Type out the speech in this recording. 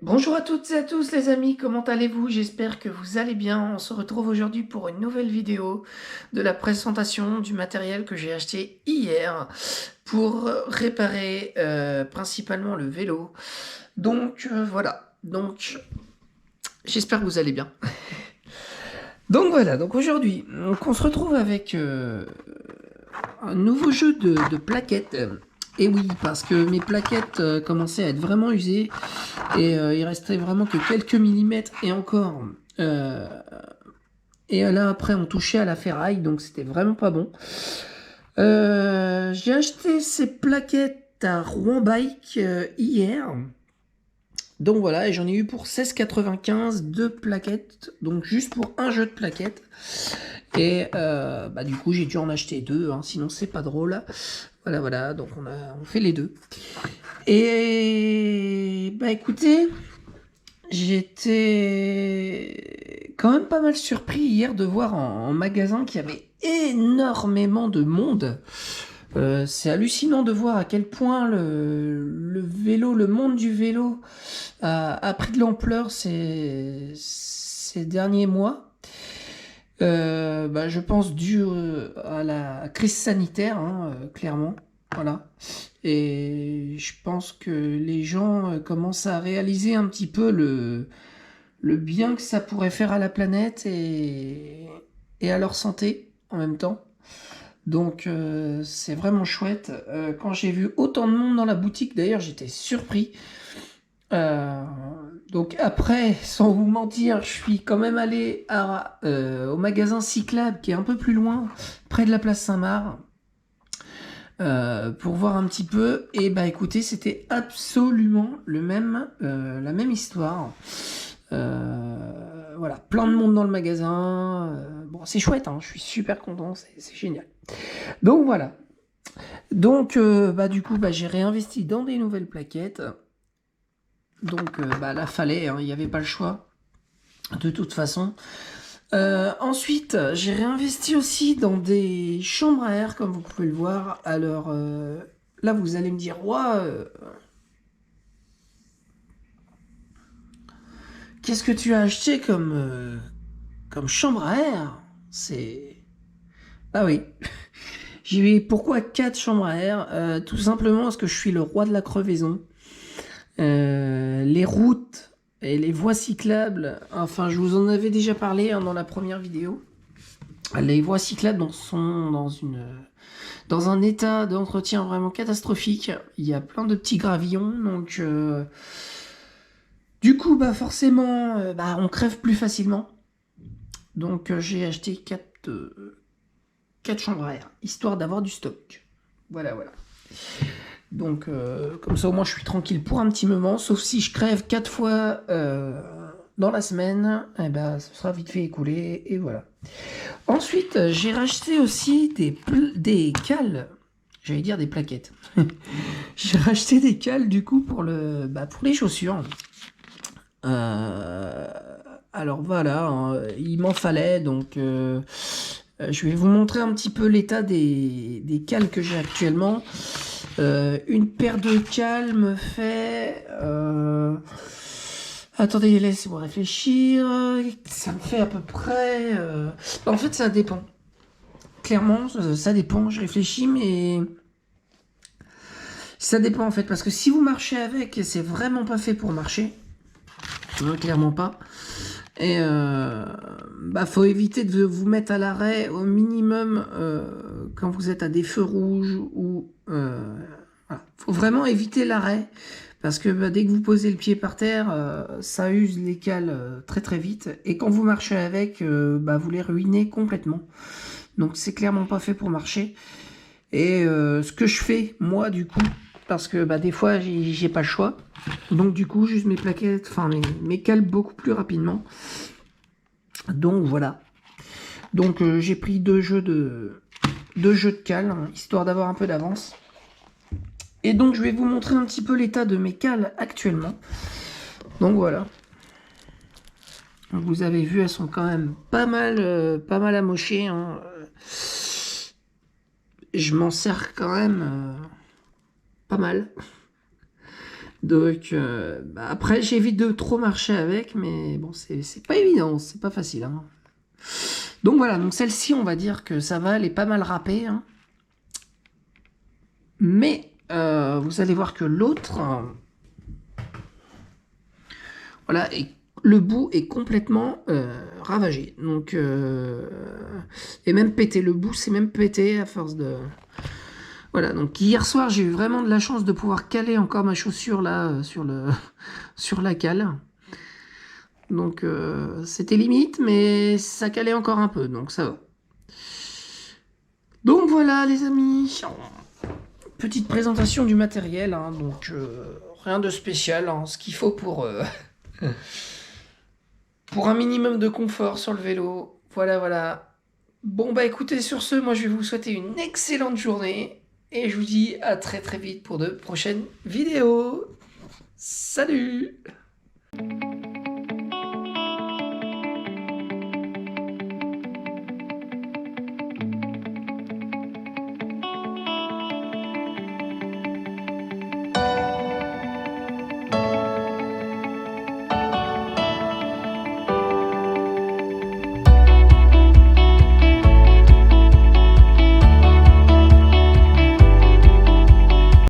Bonjour à toutes et à tous les amis, comment allez-vous? J'espère que vous allez bien. On se retrouve aujourd'hui pour une nouvelle vidéo de la présentation du matériel que j'ai acheté hier pour réparer principalement le vélo. Donc voilà, j'espère que vous allez bien. Donc voilà, donc aujourd'hui, on se retrouve avec un nouveau jeu de plaquettes. Et oui, parce que mes plaquettes commençaient à être vraiment usées et il restait vraiment que quelques millimètres et encore. Euh, et là après on touchait à la ferraille, donc c'était vraiment pas bon. J'ai acheté ces plaquettes à Rouen Bike hier. Donc voilà, et j'en ai eu pour 16,95 deux plaquettes, donc juste pour un jeu de plaquettes. Et bah du coup j'ai dû en acheter deux, hein, sinon c'est pas drôle. Voilà, donc on fait les deux. Et bah écoutez, j'étais quand même pas mal surpris hier de voir en magasin qu'il y avait énormément de monde. C'est hallucinant de voir à quel point le vélo, le monde du vélo a pris de l'ampleur ces derniers mois. Bah, je pense dû à la crise sanitaire, hein, clairement. Voilà. Et je pense que les gens commencent à réaliser un petit peu le bien que ça pourrait faire à la planète et à leur santé en même temps. Donc c'est vraiment chouette. Quand j'ai vu autant de monde dans la boutique, d'ailleurs, j'étais surpris. Euh, donc après, sans vous mentir, je suis quand même allé au magasin Cyclable qui est un peu plus loin, près de la place Saint-Marc, pour voir un petit peu. Et bah écoutez, c'était absolument la même histoire. Voilà, plein de monde dans le magasin. Bon, c'est chouette, hein, je suis super content, c'est génial. Donc voilà. Donc bah du coup, bah, j'ai réinvesti dans des nouvelles plaquettes. Donc bah là, fallait, hein, il n'y avait pas le choix. De toute façon. Ensuite, j'ai réinvesti aussi dans des chambres à air, comme vous pouvez le voir. Alors là, vous allez me dire, ouah, qu'est-ce que tu as acheté comme chambre à air? C'est... Ah oui. J'ai eu pourquoi 4 chambres à air? Tout simplement parce que je suis le roi de la crevaison. Les routes et les voies cyclables, enfin, je vous en avais déjà parlé, hein, dans la première vidéo. Les voies cyclables sont dans un état d'entretien vraiment catastrophique. Il y a plein de petits gravillons, donc du coup, bah forcément, bah, on crève plus facilement. Donc j'ai acheté 4 chambres à air, histoire d'avoir du stock. Voilà. Donc comme ça au moins je suis tranquille pour un petit moment, sauf si je crève 4 fois dans la semaine, et ben ce sera vite fait écoulé, et voilà. Ensuite, j'ai racheté aussi des cales. J'allais dire des plaquettes. J'ai racheté des cales du coup pour les chaussures. Euh, alors voilà, hein, il m'en fallait, donc je vais vous montrer un petit peu l'état des cales que j'ai actuellement. Une paire de cales me fait... attendez, laissez-moi réfléchir. Ça me fait à peu près... En fait, ça dépend. Clairement, ça dépend. Je réfléchis, mais... Ça dépend en fait, parce que si vous marchez avec, c'est vraiment pas fait pour marcher. Clairement pas. Et bah faut éviter de vous mettre à l'arrêt au minimum quand vous êtes à des feux rouges ou voilà. Faut vraiment éviter l'arrêt parce que bah, dès que vous posez le pied par terre, ça use les cales très très vite et quand vous marchez avec, bah, vous les ruinez complètement. Donc c'est clairement pas fait pour marcher. Et ce que je fais moi du coup, parce que bah, des fois j'ai pas le choix. Donc du coup, j'use mes plaquettes, enfin mes cales beaucoup plus rapidement. Donc voilà. Donc j'ai pris deux jeux de cales, hein, histoire d'avoir un peu d'avance. Et donc je vais vous montrer un petit peu l'état de mes cales actuellement. Donc voilà. Vous avez vu, elles sont quand même pas mal amochées, hein. Je m'en sers quand même pas mal. Donc, après, j'évite de trop marcher avec, mais bon, c'est pas évident, c'est pas facile. Hein. Donc voilà, donc celle-ci, on va dire que ça va, elle est pas mal râpée. Hein. Mais vous allez voir que l'autre, voilà, le bout est complètement ravagé. Donc, et même pété, le bout c'est même pété à force de... Voilà, donc hier soir, j'ai eu vraiment de la chance de pouvoir caler encore ma chaussure là sur la cale. Donc c'était limite, mais ça calait encore un peu, donc ça va. Donc voilà les amis, petite présentation du matériel, hein, donc rien de spécial, hein, ce qu'il faut pour un minimum de confort sur le vélo. Voilà, voilà. Bon bah écoutez, sur ce, moi je vais vous souhaiter une excellente journée. Et je vous dis à très très vite pour de prochaines vidéos. Salut!